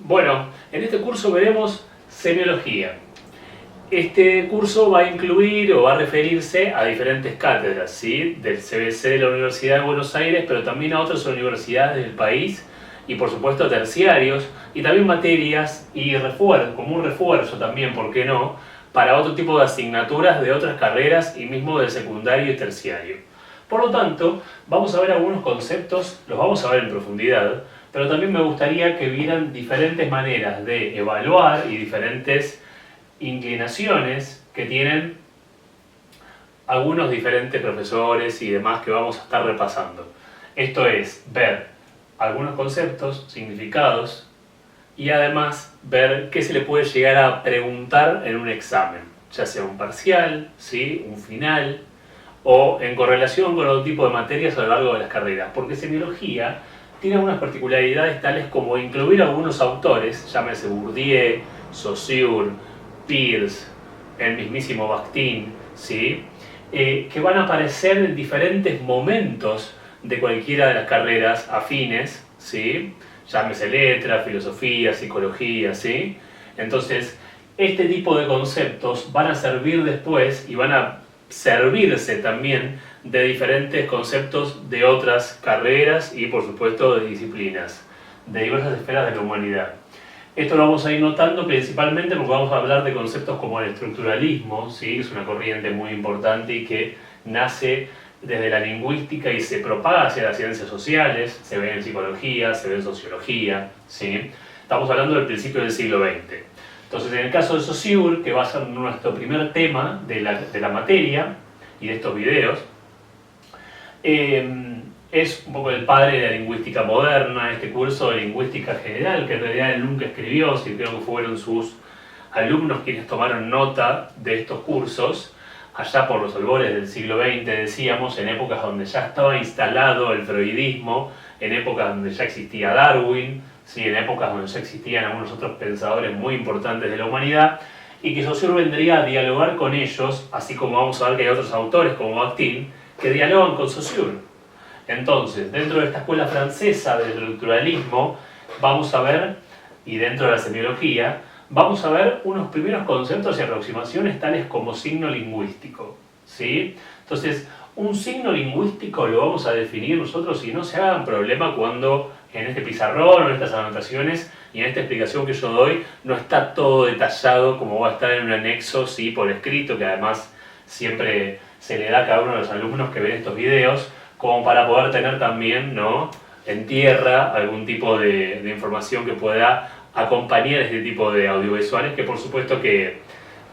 Bueno, en este curso veremos semiología. Este curso va a incluir o va a referirse a diferentes cátedras, ¿sí? Del CBC de la Universidad de Buenos Aires, pero también a otras universidades del país y por supuesto terciarios, y también materias y refuerzo, como un refuerzo también, ¿por qué no?, para otro tipo de asignaturas de otras carreras y mismo del secundario y terciario. Por lo tanto, vamos a ver algunos conceptos, los vamos a ver en profundidad, pero también me gustaría que vieran diferentes maneras de evaluar y diferentes inclinaciones que tienen algunos diferentes profesores y demás que vamos a estar repasando. Esto es, ver algunos conceptos, significados y además ver qué se le puede llegar a preguntar en un examen, ya sea un parcial, ¿sí?, un final o en correlación con otro tipo de materias a lo largo de las carreras, porque semiología tiene algunas particularidades tales como incluir algunos autores, llámese Bourdieu, Saussure, Peirce, el mismísimo Bakhtin, ¿sí?, que van a aparecer en diferentes momentos de cualquiera de las carreras afines, ¿sí?, llámese letra, filosofía, psicología, ¿sí? Entonces, este tipo de conceptos van a servir después y van a servirse también de diferentes conceptos de otras carreras y por supuesto de disciplinas, de diversas esferas de la humanidad. Esto lo vamos a ir notando principalmente porque vamos a hablar de conceptos como el estructuralismo, ¿sí?, que es una corriente muy importante y que nace desde la lingüística y se propaga hacia las ciencias sociales, se ve en psicología, se ve en sociología, ¿sí? Estamos hablando del principio del siglo XX. Entonces, en el caso de Saussure, que va a ser nuestro primer tema de la materia y de estos videos, es un poco el padre de la lingüística moderna, este curso de lingüística general, que en realidad él nunca escribió, sino creo que fueron sus alumnos quienes tomaron nota de estos cursos, allá por los albores del siglo XX, decíamos, en épocas donde ya estaba instalado el freudismo, en épocas donde ya existía Darwin, ¿sí?, en épocas donde ya existían algunos otros pensadores muy importantes de la humanidad, y que Saussure vendría a dialogar con ellos, así como vamos a ver que hay otros autores como Bakhtin, que dialogan con Saussure. Entonces, dentro de esta escuela francesa del estructuralismo, vamos a ver, y dentro de la semiología, vamos a ver unos primeros conceptos y aproximaciones tales como signo lingüístico, ¿sí? Entonces, un signo lingüístico lo vamos a definir nosotros y no se hagan problema cuando en este pizarrón o en estas anotaciones y en esta explicación que yo doy no está todo detallado como va a estar en un anexo, ¿sí?, por escrito, que además siempre se le da a cada uno de los alumnos que ven estos videos, como para poder tener también, ¿no?, en tierra algún tipo de información que pueda acompañar este tipo de audiovisuales, que por supuesto que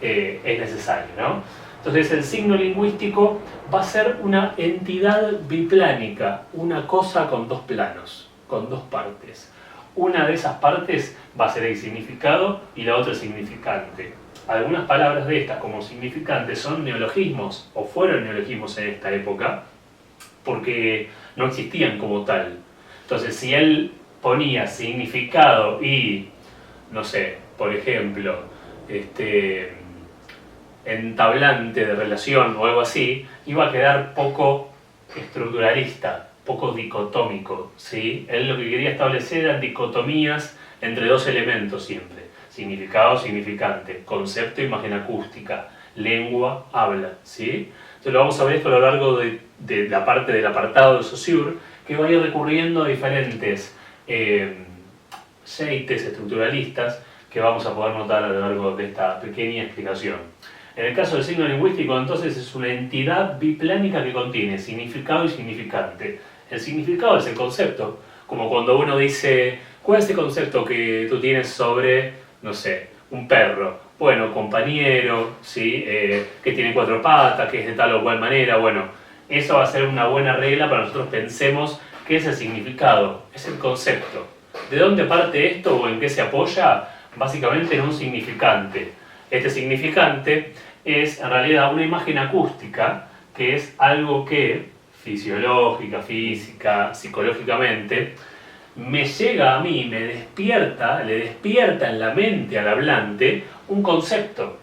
es necesario, ¿no? Entonces el signo lingüístico va a ser una entidad biplánica, una cosa con dos planos, con dos partes. Una de esas partes va a ser el significado y la otra el significante. Algunas palabras de estas como significantes son neologismos o fueron neologismos en esta época porque no existían como tal. Entonces, si él ponía significado y, no sé, por ejemplo, entablante de relación o algo así, iba a quedar poco estructuralista, poco dicotómico, ¿sí? Él lo que quería establecer eran dicotomías entre dos elementos siempre: significado, significante, concepto, imagen acústica, lengua, habla, ¿sí? Entonces lo vamos a ver esto a lo largo de la parte del apartado de Saussure, que va a ir recurriendo a diferentes aceites estructuralistas que vamos a poder notar a lo largo de esta pequeña explicación. En el caso del signo lingüístico, entonces, es una entidad biplánica que contiene significado y significante. El significado es el concepto, como cuando uno dice, ¿cuál es el concepto que tú tienes sobre, no sé, un perro? Bueno, compañero, ¿sí? Que tiene cuatro patas, que es de tal o cual manera. Bueno, eso va a ser una buena regla para nosotros pensemos qué es el significado, es el concepto. ¿De dónde parte esto o en qué se apoya? Básicamente en un significante. Este significante es en realidad una imagen acústica, que es algo que fisiológica, física, psicológicamente me llega a mí, me despierta, le despierta en la mente al hablante un concepto,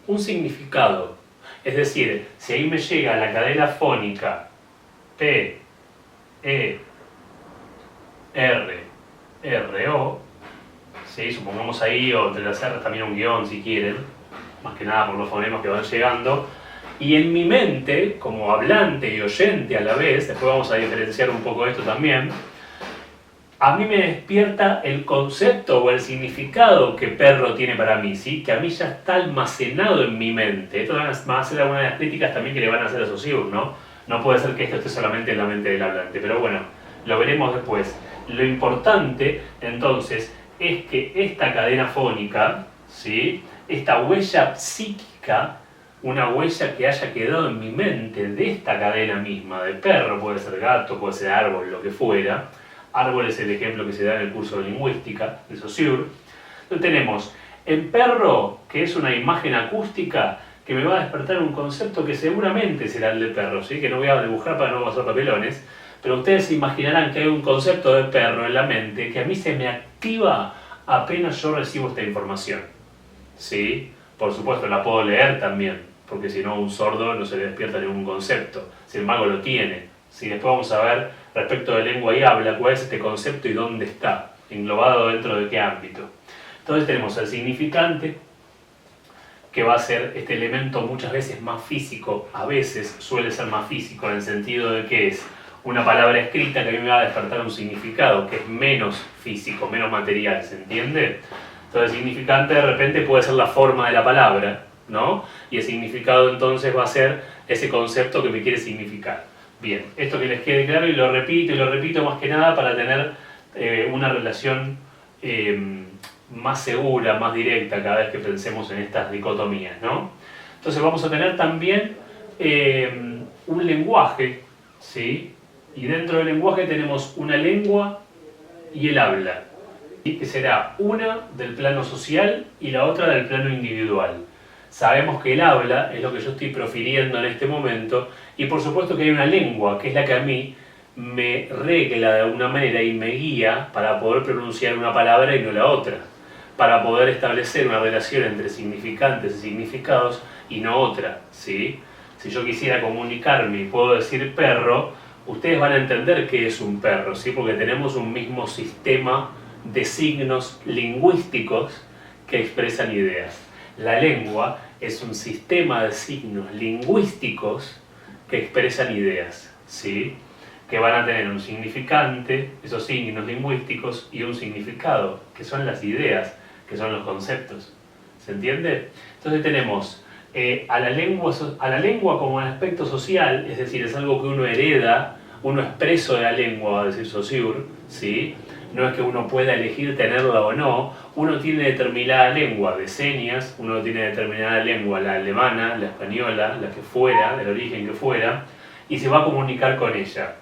un significado. Es decir, si ahí me llega la cadena fónica P, E, R, R, O, ¿sí? Supongamos ahí, o entre las R también un guión si quieren, más que nada por los fonemas que van llegando. Y en mi mente, como hablante y oyente a la vez, después vamos a diferenciar un poco esto también, a mí me despierta el concepto o el significado que perro tiene para mí, ¿sí? Que a mí ya está almacenado en mi mente. Esto va a ser alguna de las críticas también que le van a hacer a Saussure, ¿no? No puede ser que esto esté solamente en la mente del hablante, pero bueno, lo veremos después. Lo importante, entonces, es que esta cadena fónica, ¿sí? Esta huella psíquica, una huella que haya quedado en mi mente de esta cadena misma, de perro, puede ser gato, puede ser árbol, lo que fuera. Árbol es el ejemplo que se da en el curso de lingüística de Saussure. Entonces tenemos en perro, que es una imagen acústica que me va a despertar un concepto que seguramente será el de perro, ¿sí? Que no voy a dibujar para no pasar papelones, pero ustedes se imaginarán que hay un concepto de perro en la mente que a mí se me activa apenas yo recibo esta información, ¿sí? Por supuesto la puedo leer también, porque si no a un sordo no se le despierta ningún concepto, sin embargo lo tiene. ¿Sí? Después vamos a ver respecto de lengua y habla cuál es este concepto y dónde está, englobado dentro de qué ámbito. Entonces tenemos el significante, que va a ser este elemento muchas veces más físico, a veces suele ser más físico en el sentido de que es una palabra escrita que a mí me va a despertar un significado que es menos físico, menos material, ¿se entiende? Entonces el significante de repente puede ser la forma de la palabra, ¿no? Y el significado entonces va a ser ese concepto que me quiere significar. Bien, esto que les quede claro y lo repito más que nada para tener una relación más segura, más directa cada vez que pensemos en estas dicotomías, ¿no? Entonces vamos a tener también un lenguaje, ¿sí? Y dentro del lenguaje tenemos una lengua y el habla, ¿sí? Que será una del plano social y la otra del plano individual. Sabemos que el habla es lo que yo estoy profiriendo en este momento y por supuesto que hay una lengua que es la que a mí me regla de alguna manera y me guía para poder pronunciar una palabra y no la otra, para poder establecer una relación entre significantes y significados y no otra, ¿sí? Si yo quisiera comunicarme y puedo decir perro, ustedes van a entender qué es un perro, ¿sí? Porque tenemos un mismo sistema de signos lingüísticos que expresan ideas. La lengua es un sistema de signos lingüísticos que expresan ideas, ¿sí? Que van a tener un significante, esos signos lingüísticos, y un significado, que son las ideas, que son los conceptos. ¿Se entiende? Entonces tenemos a la lengua como un aspecto social, es decir, es algo que uno hereda, uno es preso de la lengua, va a decir Saussure, ¿sí? No es que uno pueda elegir tenerla o no, uno tiene determinada lengua de señas, uno tiene determinada lengua, la alemana, la española, la que fuera, del origen que fuera, y se va a comunicar con ella.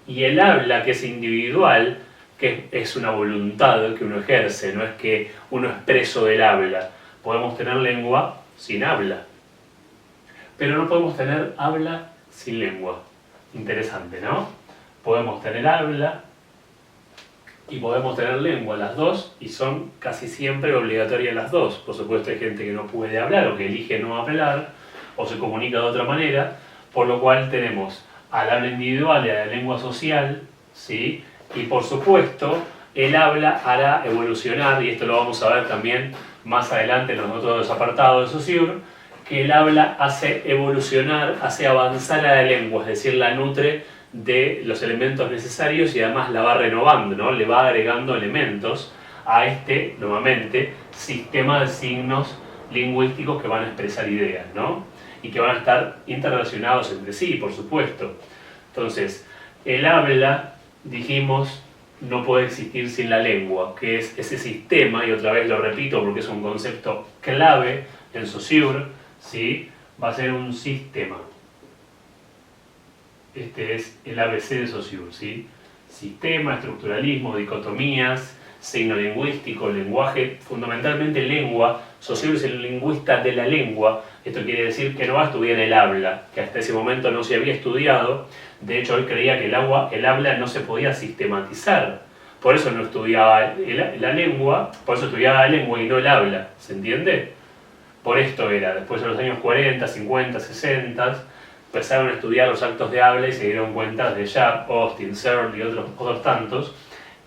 Y el habla, que es individual, que es una voluntad que uno ejerce, no es que uno es preso del habla. Podemos tener lengua sin habla, pero no podemos tener habla sin lengua. Interesante, ¿no? Podemos tener habla y podemos tener lengua, las dos, y son casi siempre obligatorias las dos. Por supuesto hay gente que no puede hablar o que elige no hablar o se comunica de otra manera, por lo cual tenemos al habla individual y a la lengua social, ¿sí? Y por supuesto el habla hará evolucionar, y esto lo vamos a ver también más adelante en los otros apartados de Saussure, que el habla hace evolucionar, hace avanzar a la lengua, es decir, la nutre de los elementos necesarios y además la va renovando, ¿no? Le va agregando elementos a este, nuevamente, sistema de signos lingüísticos que van a expresar ideas, ¿no? Y que van a estar interrelacionados entre sí, por supuesto. Entonces, el habla, dijimos, no puede existir sin la lengua, que es ese sistema, y otra vez lo repito porque es un concepto clave en Saussure, ¿sí? Va a ser un sistema. Este es el ABC de Saussure, ¿sí? Sistema, estructuralismo, dicotomías, signo lingüístico, lenguaje, fundamentalmente lengua. Saussure es el lingüista de la lengua. Esto quiere decir que no va a estudiar el habla, que hasta ese momento no se había estudiado. De hecho, él creía que el habla no se podía sistematizar. Por eso no estudiaba la lengua, por eso estudiaba la lengua y no el habla. ¿Se entiende? Por esto era. Después de los años 40, 50, 60, empezaron a estudiar los actos de habla y se dieron cuenta de Sharp, Austin, Searle y otros tantos,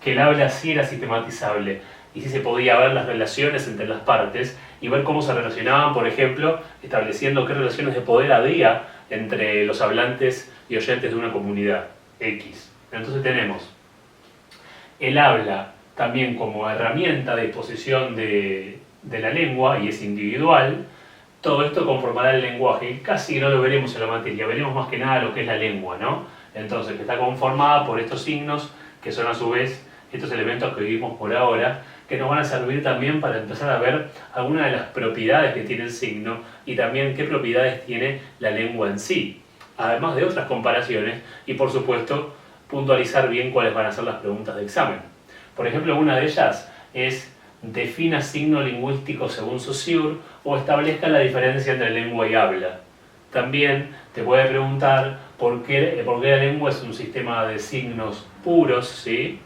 que el habla sí era sistematizable. y si se podía ver las relaciones entre las partes y ver cómo se relacionaban, por ejemplo, estableciendo qué relaciones de poder había entre los hablantes y oyentes de una comunidad X. Entonces tenemos el habla también como herramienta de exposición de la lengua y es individual. Todo esto conformará el lenguaje. Casi no lo veremos en la materia, veremos más que nada lo que es la lengua, ¿no? Entonces, que está conformada por estos signos, que son a su vez estos elementos que vimos por ahora, que nos van a servir también para empezar a ver algunas de las propiedades que tiene el signo y también qué propiedades tiene la lengua en sí, además de otras comparaciones y, por supuesto, puntualizar bien cuáles van a ser las preguntas de examen. Por ejemplo, una de ellas es: defina signo lingüístico según Saussure o establezca la diferencia entre lengua y habla. También te puede preguntar por qué la lengua es un sistema de signos puros, ¿sí?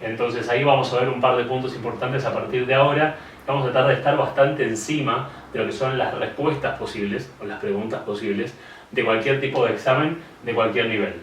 Entonces ahí vamos a ver un par de puntos importantes a partir de ahora. Vamos a tratar de estar bastante encima de lo que son las respuestas posibles o las preguntas posibles de cualquier tipo de examen, de cualquier nivel.